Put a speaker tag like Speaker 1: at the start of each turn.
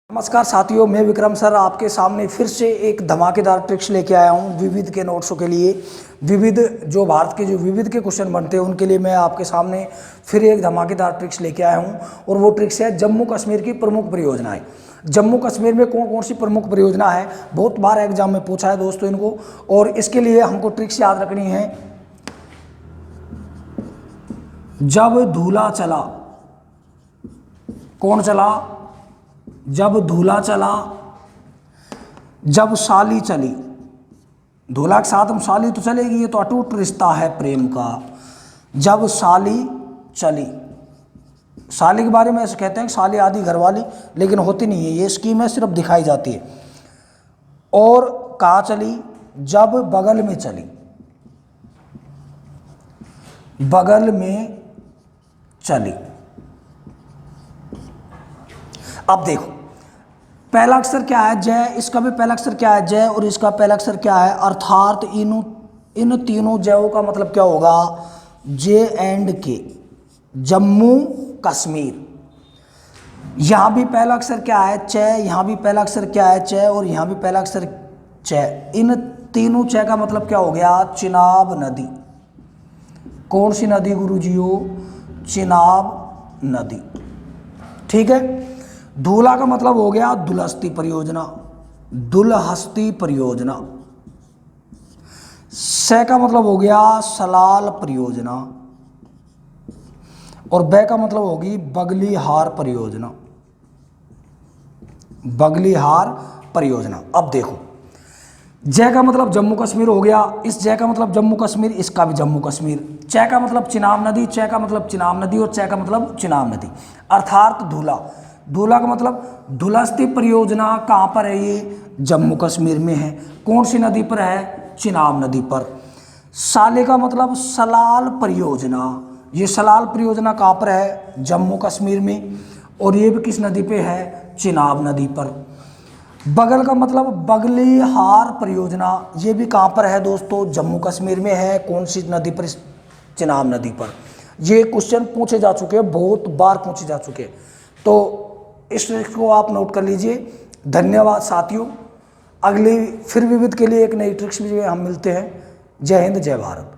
Speaker 1: नमस्कार साथियों, मैं विक्रम सर आपके सामने फिर से एक धमाकेदार ट्रिक्स लेके आया हूँ विविध के नोट्सों के लिए। विविध जो भारत के जो विविध के क्वेश्चन बनते हैं उनके लिए मैं आपके सामने फिर एक धमाकेदार ट्रिक्स लेके आया हूँ। और वो ट्रिक्स है जम्मू कश्मीर की प्रमुख परियोजनाएं। जम्मू कश्मीर में कौन कौन सी प्रमुख परियोजना है, बहुत बार एग्जाम में पूछा है दोस्तों इनको, और इसके लिए हमको ट्रिक्स याद रखनी है। जब धूला चला, कौन चला? जब धूला चला, जब साली चली। धूला के साथ हम साली तो चलेगी, ये तो अटूट रिश्ता है प्रेम का। जब साली चली, साली के बारे में ऐसे कहते हैं कि साली आदि घरवाली, लेकिन होती नहीं है, ये स्कीम है, सिर्फ दिखाई जाती है। और कहाँ चली? जब बगल में चली, बगल में चली। अब देखो पहला अक्षर क्या है? जय। इसका भी पहला अक्षर क्या है? जय। और इसका पहला अक्षर क्या है? अर्थात इन तीनों जयों का मतलब क्या होगा? जे एंड के, जम्मू कश्मीर। यहां भी पहला अक्षर क्या है? चय। यहां भी पहला अक्षर क्या है? चय। और यहां भी पहला अक्षर चय। इन तीनों चय का मतलब क्या हो गया? चिनाब नदी। कौन सी नदी गुरुजियो? चिनाब नदी। ठीक है। धूला का मतलब हो गया दुलहस्ती परियोजना, दुलहस्ती परियोजना। से का मतलब हो गया सलाल परियोजना। और बे का मतलब होगी बगलीहार परियोजना, बगलीहार परियोजना। अब देखो जय का मतलब जम्मू कश्मीर हो गया, इस जय का मतलब जम्मू कश्मीर, इसका भी जम्मू कश्मीर। चय का मतलब चिनाब नदी, चय का मतलब चिनाब नदी, और चय का मतलब चिनाब नदी। अर्थात धूला, धूला का मतलब दुलहस्ती परियोजना कहाँ पर है? ये जम्मू कश्मीर में है। कौन सी नदी पर है? चिनाब नदी पर। साले का मतलब सलाल परियोजना, ये सलाल परियोजना कहाँ पर है? जम्मू कश्मीर में। और ये भी किस नदी पे है? चिनाब नदी पर। बगल का मतलब बगलीहार परियोजना, ये भी कहाँ पर है दोस्तों? जम्मू कश्मीर में है। कौन सी नदी पर? चिनाब नदी पर। ये क्वेश्चन पूछे जा चुके हैं, बहुत बार पूछे जा चुके हैं, तो इस ट्रिक्स को आप नोट कर लीजिए। धन्यवाद साथियों। अगली फिर विविध के लिए एक नई ट्रिक्स में हम मिलते हैं। जय हिंद, जय भारत।